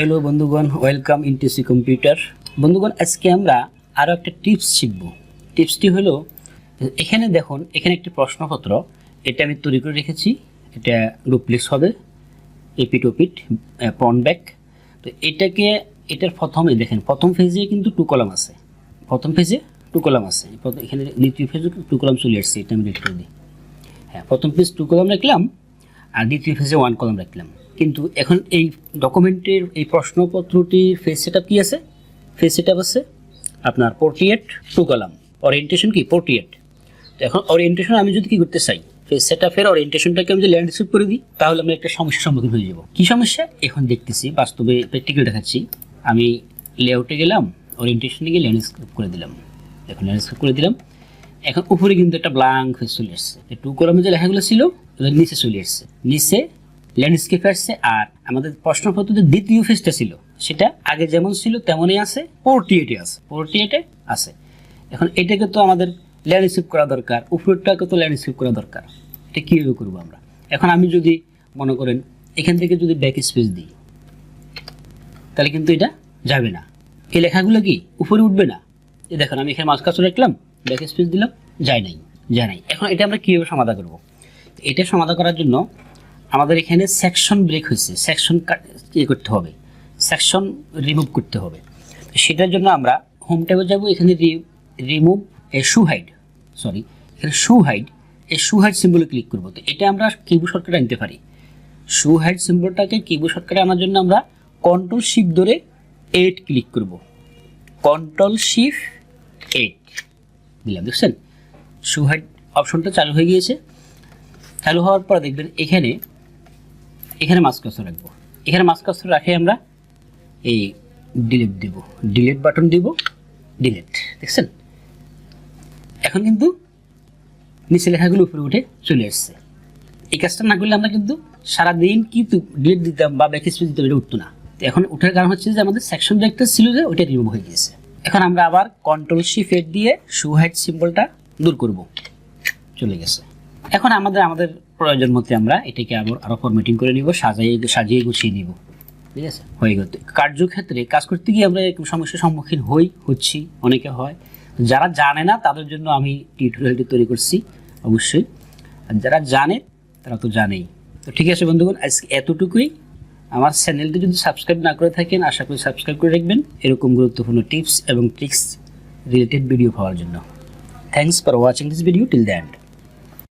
Hello বন্ধুগণ, welcome ইনটিসি computer. বন্ধুগণ, আজকে আমরা আরও একটা টিপস শিখব। টিপসটি হলো, এখানে দেখুন, এখানে একটি প্রশ্নপত্র, এটা আমি তৈরি করে রেখেছি। এটা ডুপ্লেক্স হবে, এপিট ওপিট ফ্রন্ট ব্যাক। তো এটার প্রথমে দেখেন, প্রথম পেজে কিন্তু 2 কলাম আছে। প্রথম পেজে 2 কলাম আছে, এখানে দ্বিতীয় পেজে 2 কলাম চলে আসছে। এটা আমি রেড করে দিই। হ্যাঁ, প্রথম পেজ 2 কলাম রাখলাম আর দ্বিতীয় পেজে 1 কলাম রাখলাম। কিন্তু এখন এই ডকুমেন্টের এই প্রশ্নপত্রটির ফেজ সেটআপ কি আছে? ফেজ সেটআপ আছে আপনার পোর্ট্রেট 2 কলাম, ওরিয়েন্টেশন কি পোর্ট্রেট। তো এখন ওরিয়েন্টেশন আমি যদি কি করতে চাই, ফেজ সেটআপের ওরিয়েন্টেশনটাকে আমি যদি ল্যান্ডস্কেপ করে দিই, তাহলে আমি একটা সমস্যার সম্মুখীন হয়ে যাব। কি সমস্যা এখন দেখতেছি, বাস্তবে প্র্যাকটিক্যাল দেখাচ্ছি। আমি লেআউটে গেলাম, ওরিয়েন্টেশনে গিয়ে ল্যান্ডস্কেপ করে দিলাম। এখন ল্যান্ডস্কেপ করে দিলাম। এখন উপরে কিন্তু একটা ব্ল্যাঙ্ক ফেজ চলে আসছে। 2 কলামে যে লেখাগুলো ছিল ওগুলো নিচে চলে আসছে, নিচে ল্যান্ডস্কেপ আসছে। আর আমাদের প্রশ্নপত্রের দ্বিতীয় ফেজটা ছিল, সেটা আগে যেমন ছিল তেমনই আছে, পোর্ট্রেটে আছে। এখন এটাকে তো আমাদের ল্যান্ডস্কেপ করা দরকার, উপরেরটাকে তো ল্যান্ডস্কেপ করা দরকার। এটা কীভাবে করবো আমরা? এখন আমি যদি মনে করেন এখান থেকে যদি ব্যাক স্পেস দিই, তাহলে কিন্তু এটা যাবে না। এই লেখাগুলো কি উপরে উঠবে না। এই দেখুন, আমি এখানে মাঝখানে রাখলাম, ব্যাক স্পেস দিলাম, যায় নাই। এখন এটা আমরা কীভাবে সমাধান করব? এটা সমাধান করার জন্য আমাদের এখানে সেকশন ব্রেক হয়েছে, সেকশন করতে হবে, সেকশন রিমুভ করতে হবে। সেটার জন্য আমরা হোম ট্যাবে যাব, এখানে রিমুভ শু হাইড, এখানে শু হাইড, এই শু হাইড সিম্বলে ক্লিক করবো। তো এটা আমরা কিবোর্ড শর্টকাটে আনতে পারি। শু হাইড সিম্বলটাকে কিবোর্ড শর্টকাটে আনার জন্য আমরা কন্ট্রোল শিফট ধরে 8 ক্লিক করব। কন্ট্রোল শিফট 8 দিলাম, দেখছেন শু হাইড অপশনটা চালু হয়ে গিয়েছে। চালু হওয়ার পর দেখবেন এখানে মাউস কার্সর রাখবো। এখানে মাউস কার্সর রাখে আমরা এই ডিলিট দিব, ডিলিট বাটন দিব, ডিলিট, দেখছেন এখন কিন্তু নিচে লেখাগুলো উপরে উঠে চলে আসছে। এই কাজটা না করলে আমরা কিন্তু সারাদিন কিন্তু ডিলিট দিতাম বা ব্যাক স্পেস দিতাম, এটা উঠতো না। তো এখন ওঠার কারণ হচ্ছে যে আমাদের সেকশন ব্রেকটা ছিল যে ওটা রিমুভ হয়ে গিয়েছে। এখন আমরা আবার কন্ট্রোল শিফট 8 দিয়ে শু হাইড সিম্বলটা দূর করব, চলে গেছে। এখন আমাদের প্রয়োজন মতে আমরা এটাকে আরও ফরম্যাটিং করে নিব, সাজিয়ে গুছিয়ে নিব, ঠিক আছে, হয়ে গেল। কার্যক্ষেত্রে কাজ করতে গিয়ে আমরা একটু সমস্যার সম্মুখীন হচ্ছি, অনেকে হয়। যারা জানে না তাদের জন্য আমি টিউটোরিয়ালটি তৈরি করছি অবশ্যই, আর যারা জানে তারা তো জানেই। তো ঠিক আছে বন্ধুগণ, আজকে এতটুকুই। আমার চ্যানেলটি যদি সাবস্ক্রাইব না করে থাকেন, আশা করি সাবস্ক্রাইব করে রাখবেন এরকম গুরুত্বপূর্ণ টিপস এবং ট্রিক্স রিলেটেড ভিডিও পাওয়ার জন্য। Thanks for watching this video till the end.